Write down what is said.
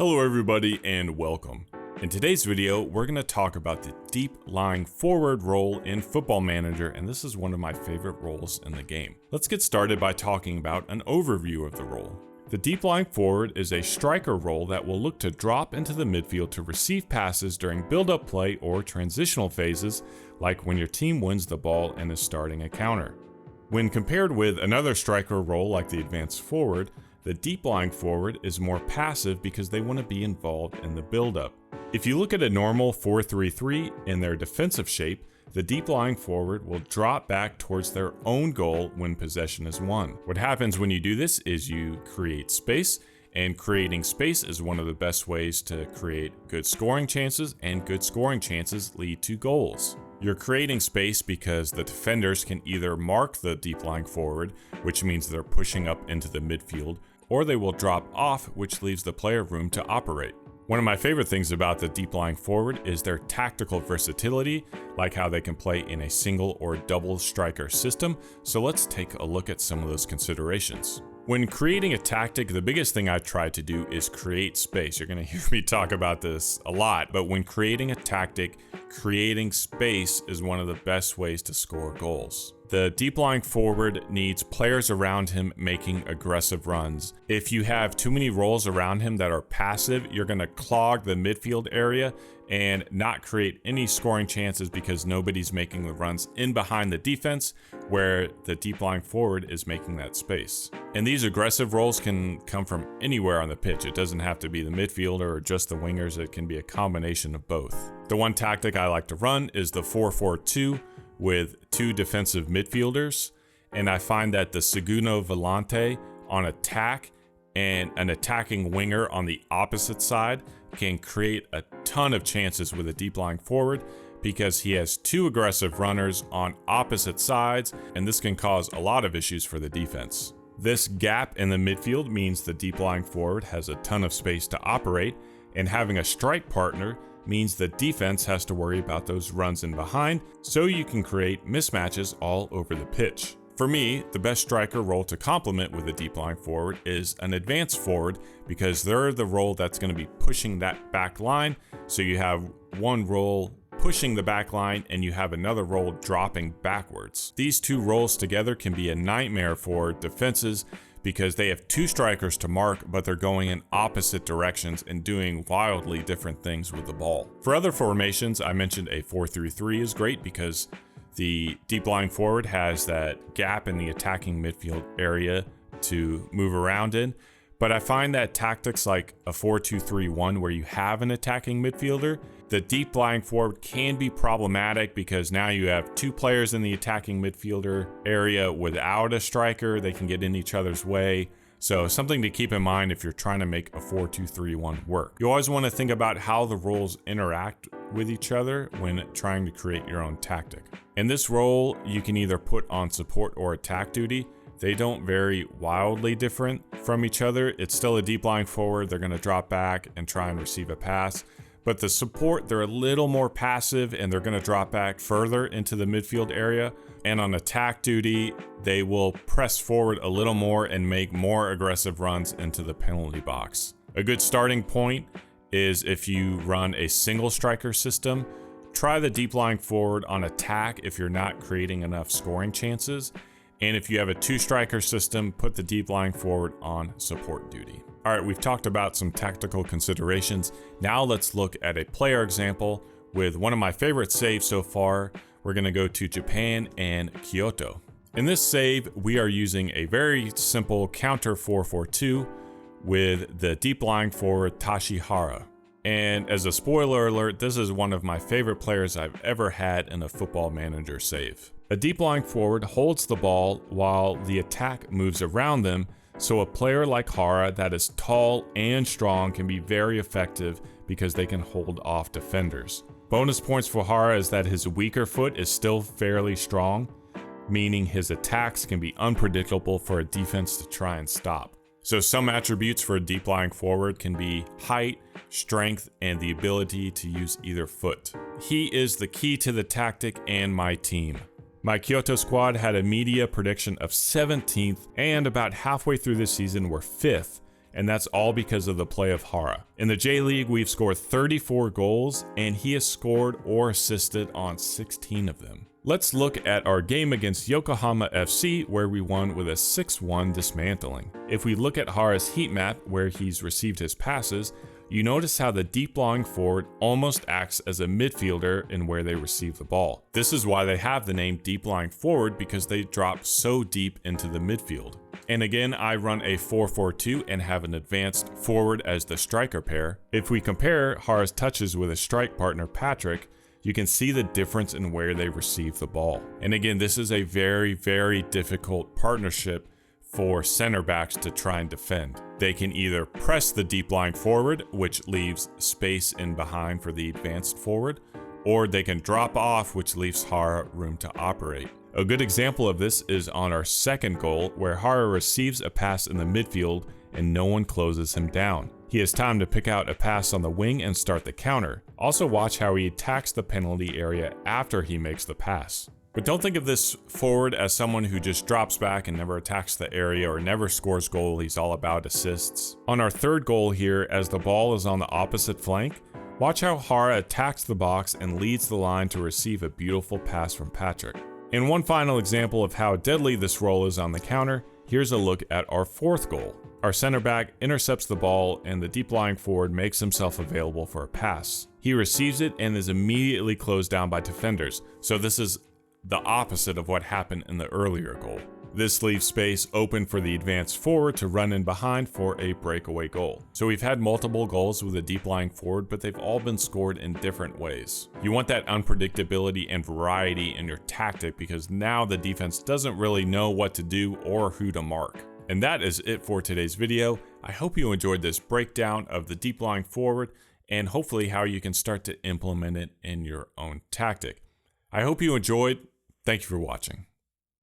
Hello everybody and welcome. In today's video, we're going to talk about the deep lying forward role in Football Manager, and this is one of my favorite roles in the game. Let's get started by talking about an overview of the role. The deep lying forward is a striker role that will look to drop into the midfield to receive passes during build-up play or transitional phases, like when your team wins the ball and is starting a counter. When compared with another striker role like the advanced forward, the deep lying forward is more passive because they want to be involved in the build-up. If you look at a normal 4-3-3 in their defensive shape, the deep lying forward will drop back towards their own goal when possession is won. What happens when you do this is you create space, and creating space is one of the best ways to create good scoring chances, and good scoring chances lead to goals. You're creating space because the defenders can either mark the deep lying forward, which means they're pushing up into the midfield, or they will drop off, which leaves the player room to operate. One of my favorite things about the deep lying forward is their tactical versatility, like how they can play in a single or double striker system. So let's take a look at some of those considerations. When creating a tactic, the biggest thing I try to do is create space. You're going to hear me talk about this a lot, but when creating a tactic, creating space is one of the best ways to score goals. The deep lying forward needs players around him making aggressive runs. If you have too many roles around him that are passive, you're going to clog the midfield area and not create any scoring chances because nobody's making the runs in behind the defense where the deep lying forward is making that space. And these aggressive roles can come from anywhere on the pitch. It doesn't have to be the midfielder or just the wingers. It can be a combination of both. The one tactic I like to run is the 4-4-2 with two defensive midfielders. And I find that the segundo volante on attack and an attacking winger on the opposite side can create a ton of chances with a deep lying forward because he has two aggressive runners on opposite sides, and this can cause a lot of issues for the defense. This gap in the midfield means the deep lying forward has a ton of space to operate, and having a strike partner means the defense has to worry about those runs in behind, so you can create mismatches all over the pitch. For me, the best striker role to complement with a deep lying forward is an advanced forward because they're the role that's going to be pushing that back line. So you have one role pushing the back line and you have another role dropping backwards. These two roles together can be a nightmare for defenses because they have two strikers to mark, but they're going in opposite directions and doing wildly different things with the ball. For other formations, I mentioned a 4-3-3 is great because the deep lying forward has that gap in the attacking midfield area to move around in. But I find that tactics like a 4-2-3-1 where you have an attacking midfielder, the deep lying forward can be problematic because now you have two players in the attacking midfielder area without a striker. They can get in each other's way. So something to keep in mind if you're trying to make a 4-2-3-1 work. You always want to think about how the roles interact with each other when trying to create your own tactic. In this role, you can either put on support or attack duty. They don't vary wildly different from each other. It's still a deep lying forward. They're going to drop back and try and receive a pass. But the support, they're a little more passive and they're going to drop back further into the midfield area. And on attack duty, they will press forward a little more and make more aggressive runs into the penalty box. A good starting point is if you run a single striker system, try the deep lying forward on attack if you're not creating enough scoring chances. And if you have a two striker system, put the deep lying forward on support duty. All right, we've talked about some tactical considerations. Now let's look at a player example with one of my favorite saves so far. We're going to go to Japan and Kyoto. In this save, we are using a very simple counter 4-4-2 with the deep lying forward Tashihara. And as a spoiler alert, this is one of my favorite players I've ever had in a Football Manager save. A deep lying forward holds the ball while the attack moves around them, so a player like Hara that is tall and strong can be very effective because they can hold off defenders. Bonus points for Hara is that his weaker foot is still fairly strong, meaning his attacks can be unpredictable for a defense to try and stop. So some attributes for a deep lying forward can be height, strength, and the ability to use either foot. He is the key to the tactic and my team. My Kyoto squad had a media prediction of 17th, and about halfway through the season were 5th, and that's all because of the play of Hara. In the J League, we've scored 34 goals, and he has scored or assisted on 16 of them. Let's look at our game against Yokohama FC, where we won with a 6-1 dismantling. If we look at Hara's heat map, where he's received his passes, you notice how the deep lying forward almost acts as a midfielder in where they receive the ball. This is why they have the name deep lying forward, because they drop so deep into the midfield. And again, I run a 4-4-2 and have an advanced forward as the striker pair. If we compare Hara's touches with his strike partner Patrick, you can see the difference in where they receive the ball. And again, this is a very, very difficult partnership for center backs to try and defend. They can either press the deep lying forward, which leaves space in behind for the advanced forward, or they can drop off, which leaves Hara room to operate. A good example of this is on our second goal, where Hara receives a pass in the midfield and no one closes him down. He has time to pick out a pass on the wing and start the counter. Also watch how he attacks the penalty area after he makes the pass. But don't think of this forward as someone who just drops back and never attacks the area or never scores goal. He's all about assists. On our third goal here, as the ball is on the opposite flank, watch how Hara attacks the box and leads the line to receive a beautiful pass from Patrick. And one final example of how deadly this role is on the counter, here's a look at our fourth goal. Our center back intercepts the ball and the deep lying forward makes himself available for a pass. He receives it and is immediately closed down by defenders, so this is the opposite of what happened in the earlier goal. This leaves space open for the advanced forward to run in behind for a breakaway goal. So we've had multiple goals with a deep lying forward, but they've all been scored in different ways. You want that unpredictability and variety in your tactic, because now the defense doesn't really know what to do or who to mark. And that is it for today's video. I hope you enjoyed this breakdown of the deep lying forward and hopefully how you can start to implement it in your own tactic. I hope you enjoyed. Thank you for watching.